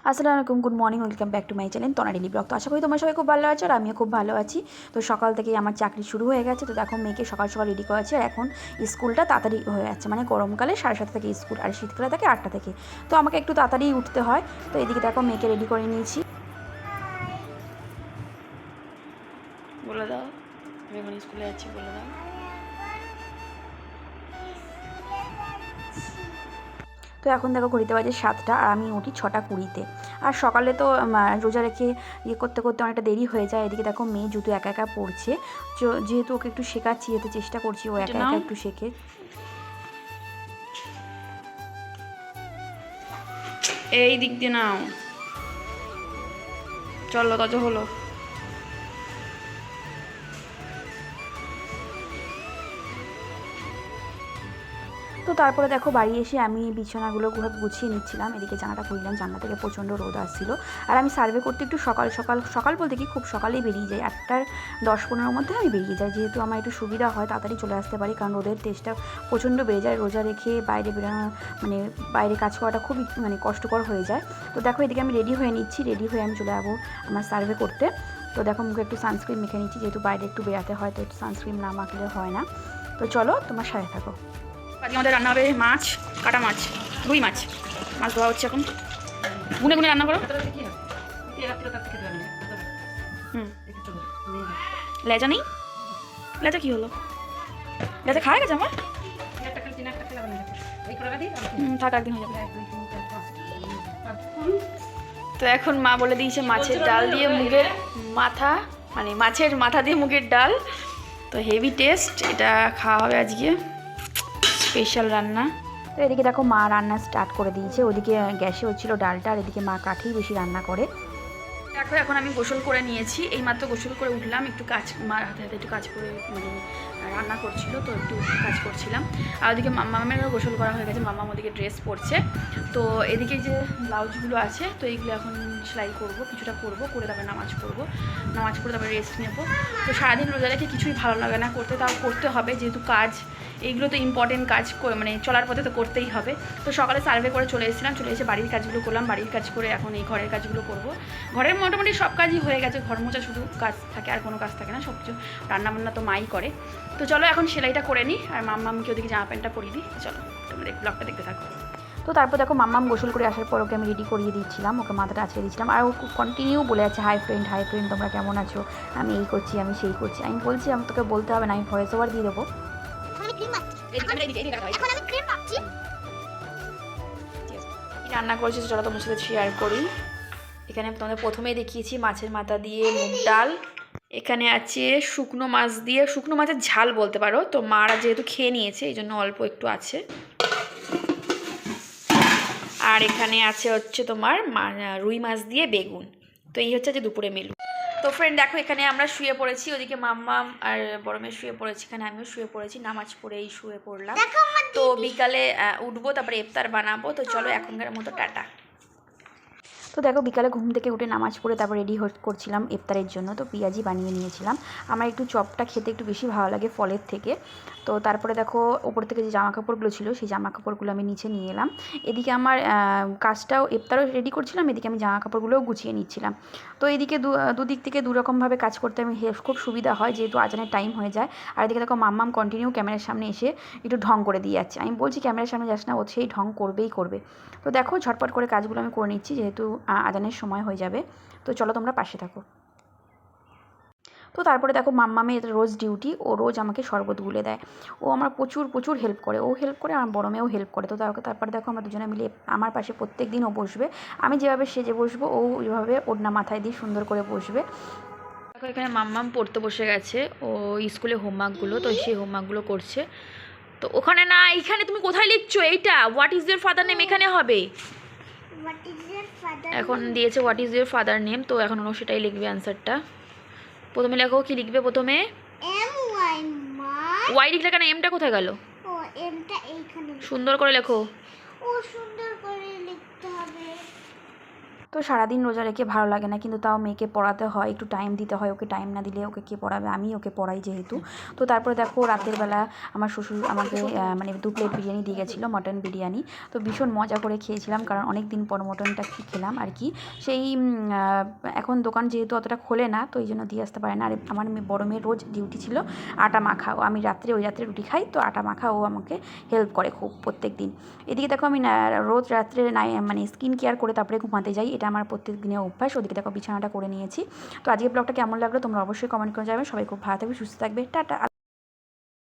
আসসালামু আলাইকুম, good morning, welcome back to my channel Tona daily blog. তো আশা করি তোমরা সবাই খুব ভালো আছো আর আমিও খুব ভালো আছি। তো সকাল থেকেই আমার চাকরি শুরু হয়ে গেছে। তো দেখো মেয়েকে সকাল সকাল রেডি করেছে আর এখন স্কুলটা তাড়াতাড়ি হয়ে যাচ্ছে, মানে গরমকালে 7:30 থেকে স্কুল আর শীতকালে থাকে 8টা থেকে। তো আমাকে একটু তাড়াতাড়ি উঠতে হয়। তো এদিকে দেখো মেয়েকে রেডি করে নিয়েছি। বলে দাও আমি এখন স্কুলে যাচ্ছি, বলে দাও। তো এখন দেখো ঘড়িতে বাজে 7টা আর আমি উঠি 6:20-তে। আর সকালে তো রোজা রেখে করতে করতে অনেকটা দেরি হয়ে যায়। এদিকে দেখো মেয়ে জুতো একা একা পড়ছে, যেহেতু ওকে একটু শেখাচ্ছি, যেহেতু চেষ্টা করছি ও একা একা একটু শেখে। এই দিক দিয়ে নাও, চলো তত হলো। তো তারপরে দেখো বাড়ি এসে আমি বিছানাগুলো গুছিয়ে নিচ্ছিলাম। এদিকে জানাটা খুললাম, জানলা থেকে প্রচণ্ড রোদ আসছিল। আর আমি সার্ভে করতে একটু সকাল সকাল সকাল বলতে কি খুব সকালেই বেরিয়ে যাই, 8টার 10-15 মধ্যে আমি বেরিয়ে যাই, যেহেতু আমার একটু সুবিধা হয়, তাড়াতাড়ি চলে আসতে পারি। কারণ রোদের তেজটা প্রচণ্ড বেড়ে যায়, রোজা রেখে বাইরে বেরোনো মানে বাইরে কাজ করাটা খুবই কষ্টকর হয়ে যায়। তো দেখো এদিকে আমি রেডি হয়ে নিচ্ছি, রেডি হয়ে আমি চলে যাবো আমার সার্ভে করতে। তো দেখো মুখে একটু সানস্ক্রিন মেখে নিচ্ছি, যেহেতু বাইরে একটু বেরাতে হয়, তো একটু সানস্ক্রিন না মাখলে হয় না। তো চলো তোমার সাথে থাকো। আজকে আমাদের রান্না হবে মাছ, কাটা মাছ, রুই মাছ। মাছ ধোয়া হচ্ছে এখন, গুনে গুনে রান্না করো। লেজা নেই? লেজা কি হলো? লেজা খাওয়া গেছে আমার? থাক, একদিন হয়ে যাবে। তো এখন মা বলে দিয়েছে মাছের ডাল দিয়ে মুগের মাথা, মানে মাছের মাথা দিয়ে মুগের ডাল। তো হেভি টেস্ট, এটা খাওয়া হবে আজকে, স্পেশাল রান্না। তো এদিকে দেখো মা রান্না স্টার্ট করে দিয়েছে, ওদিকে গ্যাসে হচ্ছিলো ডালটা আর এদিকে মা কাঠেই বেশি রান্না করে। দেখো এখন আমি গোসল করে নিয়েছি, এইমাত্র গোসল করে উঠলাম, একটু কাজ মার হাতে হাতে একটু কাজ করে রান্না করছিল, তো একটু কাজ করছিলাম। আর ওদিকে মামামেরও গোসল করা হয়ে গেছে, মামাম ওদিকে ড্রেস পরছে। তো এদিকে যে ব্লাউজগুলো আছে, তো এইগুলো এখন সেলাই করব, কিছুটা করব, করে তারপরে নামাজ পড়বো, নামাজ পড়ে তারপরে রেস্ট নেব। তো সারাদিন রোজা রেখে কিছুই ভালো লাগে না করতে, তাও করতে হবে, যেহেতু কাজ এইগুলো তো ইম্পর্টেন্ট কাজ, চলার পথে তো করতেই হবে। তো সকালে সার্ভে করে চলে এসেছিলাম, চলে এসে বাড়ির কাজগুলো করলাম, বাড়ির কাজ করে এখন এই ঘরের কাজগুলো করব। ঘরের মোটামুটি সব কাজই হয়ে গেছে, ঘর মোছা শুধু কাজ থাকে, আর কোনো কাজ থাকে না, সব কিছু রান্নাবান্না তো মাই করে। তো চলো এখন সেলাইটা করে নিই আর মাম্মামকে ওদিকে জামা প্যান্টটা পরিয়ে দিই। চলো তোমরা ব্লগটা দেখতে থাকো। তো তারপর দেখো মাম্মাম গোসল করে আসার পর ওকে আমি রেডি করিয়ে দিচ্ছিলাম, ওকে মাথাটা আছড়ে দিচ্ছিলাম। আর ও কন্টিনিউ বলে আছে হাই ফ্রেন্ড, হাই ফ্রেন্ড, তোমরা কেমন আছো, আমি এই করছি, আমি সেই করছি। আমি বলছি আমি তোকে বলতে হবে না, আমি ভয়েস ওভার দিয়ে দেবো। রান্না করেছি চলো তোমার সাথে শেয়ার করি। এখানে তোমাদের প্রথমেই দেখিয়েছি মাছের মাথা দিয়ে মুগ ডাল, এখানে আছে শুকনো মাছ দিয়ে, শুকনো মাছের ঝাল বলতে পারো, তো মারা যেহেতু খেয়ে নিয়েছে এই জন্য অল্প একটু আছে। আর এখানে আছে হচ্ছে তোমার রুই মাছ দিয়ে বেগুন। তো এই হচ্ছে যে দুপুরে মেনু। তো ফ্রেন্ড দেখো এখানে আমরা শুয়ে পড়েছি, ওদিকে মাম্মাম আর বড় মেয়ে শুয়ে পড়েছি, এখানে আমিও শুয়ে পড়েছি, নামাজ পড়েই শুয়ে পড়লাম। তো বিকালে উঠবো, তারপরে ইফতার বানাবো। তো চলো এখনকার মতো টাটা। তো দেখো বিকালে ঘুম থেকে উঠে নামাজ পড়ে তারপর রেডি করছিলাম ইফতারের জন্য। তো পেঁয়াজি বানিয়ে নিয়েছিলাম, আমার একটু চপটা খেতে একটু বেশি ভালো লাগে ফলের থেকে। তো তারপরে দেখো ওপর থেকে যে জামা কাপড়গুলো ছিল সেই জামা কাপড়গুলো আমি নিচে নিয়ে এলাম। এদিকে আমার কাজটাও ইফতারও রেডি করছিলাম, এদিকে আমি জামা কাপড়গুলোও গুছিয়ে নিচ্ছিলাম। তো এদিকে দুদিক থেকে দুরকমভাবে কাজ করতে আমি খুব সুবিধা হয়, যেহেতু আজানের টাইম হয়ে যায়। আর এদিকে দেখো মাম্মাম কন্টিনিউ ক্যামেরার সামনে এসে একটু ঢং করে দিয়ে যাচ্ছে, আমি বলছি ক্যামেরার সামনে যাস না, ও সেই ঢং করবেই করবে। তো দেখো ঝটপট করে কাজগুলো আমি করে নিচ্ছি, যেহেতু আজানের সময় হয়ে যাবে। তো চলো তোমরা পাশে থাকো। তো তারপরে দেখো মাম্মামের এটা রোজ ডিউটি, ও রোজ আমাকে শরবত গুলে দেয়, ও আমার প্রচুর প্রচুর হেল্প করে, ও হেল্প করে আমার বড় মেয়েও হেল্প করে। তো তারপরে দেখো আমরা দুজনে মিলে আমার পাশে প্রত্যেক দিন ও বসবে, আমি যেভাবে সেজে বসবো ও ওইভাবে ওড়না মাথায় দিয়ে সুন্দর করে বসবে। দেখো এখানে মাম্মাম পড়তে বসে গেছে, ও স্কুলে হোমওয়ার্কগুলো, তো সেই হোমওয়ার্কগুলো করছে। তো ওখানে না, এইখানে তুমি কোথায় লিখছো? এইটা what is your father name এখানে হবে, এখন দিয়েছে what is your father name, তো এখন ও সেটাই লিখবে অ্যান্সারটা। প্রথমে লেখো, কি লিখবে প্রথমে? M Y. ওয়াই লিখলে কেন, এমটা কোথায় গেল? ও এমটা এইখানে, সুন্দর করে লেখো। ও সুন্দর করে লিখতে হবে। তো সারাদিন রোজা রেখে ভালো লাগে না, কিন্তু তাও মেয়েকে পড়াতে হয়, একটু টাইম দিতে হয়, ওকে টাইম না দিলে ওকে কে পড়াবে, আমি ওকে পড়াই যেহেতু। তো তারপরে দেখো রাতের বেলা আমার শ্বশুর আমাকে মানে 2 প্লেট বিরিয়ানি দিয়ে গেছিলো, মটন বিরিয়ানি। তো ভীষণ মজা করে খেয়েছিলাম, কারণ অনেক দিন পর মটনটা খেলাম আর কি। সেই এখন দোকান যেহেতু অতটা খোলে না, তো এই জন্য দিয়ে আসতে পারে না। আর আমার বড় মেয়ের রোজ ডিউটি ছিল আটা মাখা, আমি ওই রাত্রে রুটি খাই, তো আটা মাখা ও আমাকে হেল্প করে খুব প্রত্যেক দিন। এদিকে দেখো আমি রোজ রাত্রে মানে স্কিন কেয়ার করে তারপরে ঘুমাতে যাই, এটা আমার প্রত্যেক দিনের অভ্যাস। ওদিকে দেখো বিছানাটা করে নিয়েছি। তো আজকে ব্লগটা কেমন লাগলো তোমরা অবশ্যই কমেন্ট করে যাবে। সবাই খুব ভালো থাকবে, সুস্থ থাকবে, টাটা।